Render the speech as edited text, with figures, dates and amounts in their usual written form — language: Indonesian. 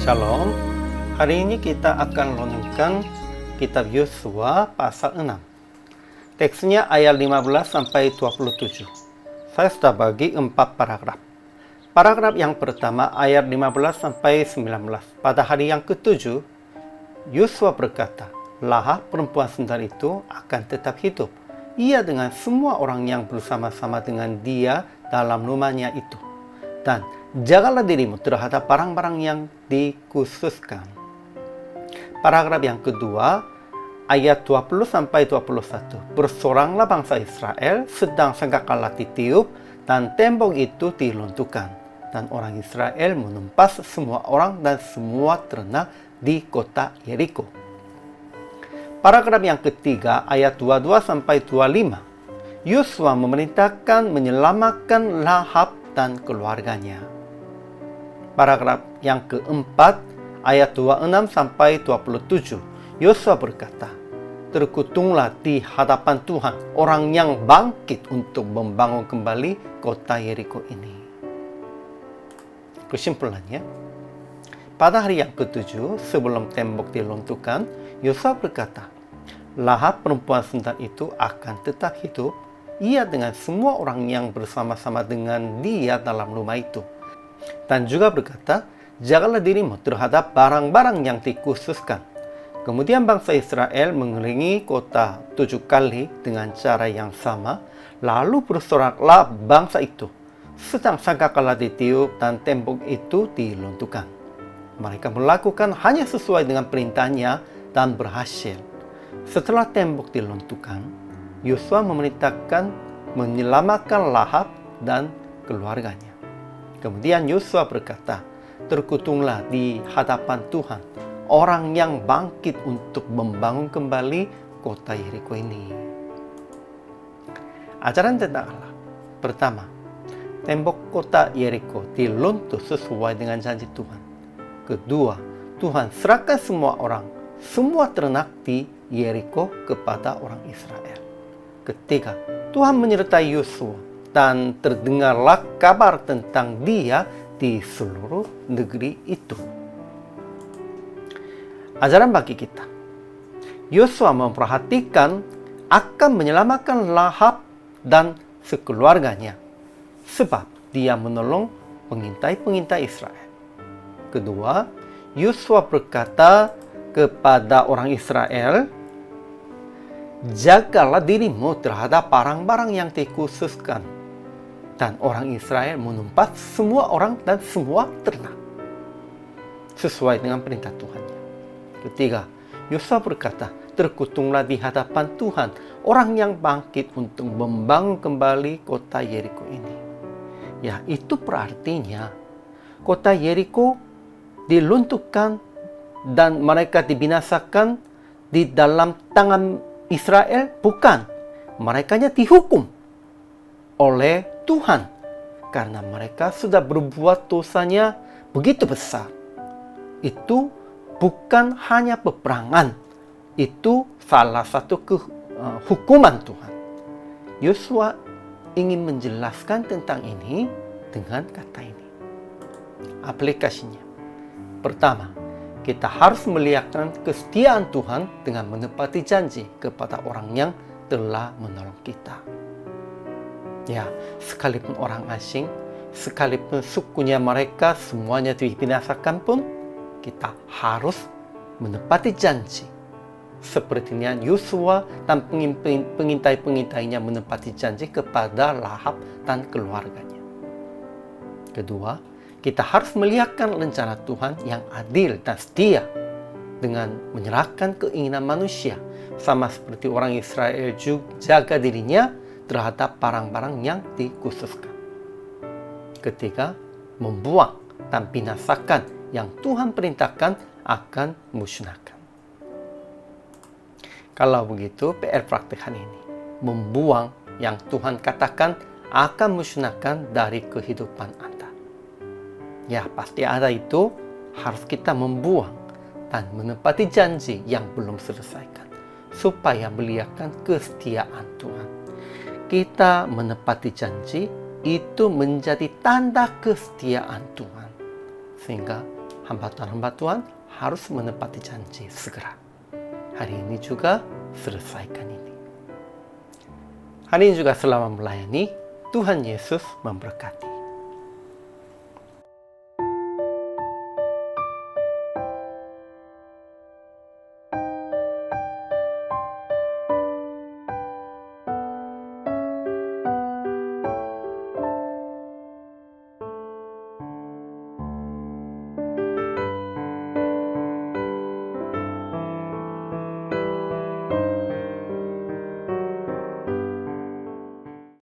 Shalom. Hari ini kita akan renungkan kitab Yosua pasal 6. Teksnya ayat 15 sampai 27. Saya sudah bagi 4 paragraf. Paragraf yang pertama ayat 15 sampai 19. Pada hari yang ke-7, Yosua berkata, Lahab perempuan sundal itu akan tetap hidup. Ia dengan semua orang yang bersama-sama dengan dia dalam rumahnya itu. Dan jagalah dirimu terhadap barang-barang yang dikhususkan. Paragraf yang kedua, ayat 20 sampai 21. Bersoranglah bangsa Israel, sedang sangkakala ditiup, dan tembok itu diruntuhkan. Dan orang Israel menumpas semua orang dan semua ternak di kota Yeriko. Paragraf yang ketiga, ayat 22 sampai 25. Yosua memerintahkan menyelamatkan Lahab dan keluarganya. Paragraf yang keempat, ayat 26 sampai 27. Yosua berkata, terkutuklah di hadapan Tuhan orang yang bangkit untuk membangun kembali kota Yeriko ini. Kesimpulannya, pada hari yang ke-7 sebelum tembok diruntuhkan, Yosua berkata, Lahab perempuan sundal itu akan tetap hidup, ia dengan semua orang yang bersama-sama dengan dia dalam rumah itu. Dan juga berkata, jagalah dirimu terhadap barang-barang yang dikhususkan. Kemudian bangsa Israel mengelilingi kota 7 kali dengan cara yang sama, lalu bersoraklah bangsa itu. Sedang sangkakala ditiup dan tembok itu diruntuhkan. Mereka melakukan hanya sesuai dengan perintahnya dan berhasil. Setelah tembok diruntuhkan, Yosua memerintahkan menyelamatkan Lahab dan keluarganya. Kemudian Yosua berkata, terkutuklah di hadapan Tuhan orang yang bangkit untuk membangun kembali kota Yeriko ini. Ajaran tentang Allah. Pertama, tembok kota Yeriko diruntuh sesuai dengan janji Tuhan. Kedua, Tuhan serahkan semua orang, semua ternak di Yeriko kepada orang Israel. Ketiga, Tuhan menyertai Yosua dan terdengarlah kabar tentang dia di seluruh negeri itu. Ajaran bagi kita. Yosua memperhatikan akan menyelamatkan Lahab dan sekeluarganya sebab dia menolong pengintai-pengintai Israel. Kedua, Yosua berkata kepada orang Israel, jagalah dirimu terhadap barang-barang yang dikhususkan. Dan orang Israel menumpas semua orang dan semua ternak sesuai dengan perintah Tuhan. Ketiga, Yosua berkata, terkutuklah di hadapan Tuhan orang yang bangkit untuk membangun kembali kota Yeriko ini. Ya, itu berartinya kota Yeriko dilunturkan dan mereka dibinasakan di dalam tangan Israel, bukan. Merekanya dihukum oleh Tuhan karena mereka sudah berbuat dosanya begitu besar. Itu bukan hanya peperangan, itu salah satu hukuman Tuhan. Yosua ingin menjelaskan tentang ini dengan kata ini. Aplikasinya. Pertama, kita harus melihatkan kesetiaan Tuhan dengan menepati janji kepada orang yang telah menolong kita. Ya, sekalipun orang asing, sekalipun sukunya mereka semuanya dibinasakan pun, kita harus menepati janji. Sepertinya Yosua dan pengintai-pengintainya menepati janji kepada Lahab dan keluarganya. Kedua, kita harus melihatkan rencana Tuhan yang adil dan setia dengan menyerahkan keinginan manusia, sama seperti orang Israel juga jaga dirinya terhadap barang-barang yang dikhususkan. Ketiga, membuang dan binasakan yang Tuhan perintahkan akan musnahkan. Kalau begitu, PR praktek hari ini, membuang yang Tuhan katakan akan musnahkan dari kehidupan Anda. Ya, pasti ada itu, harus kita membuang dan menepati janji yang belum selesaikan, supaya melihatkan kesetiaan Tuhan. Kita menepati janji, itu menjadi tanda kesetiaan Tuhan. Sehingga hamba Tuhan harus menepati janji segera. Hari ini juga selesaikan ini. Hari ini juga selama melayani, Tuhan Yesus memberkati.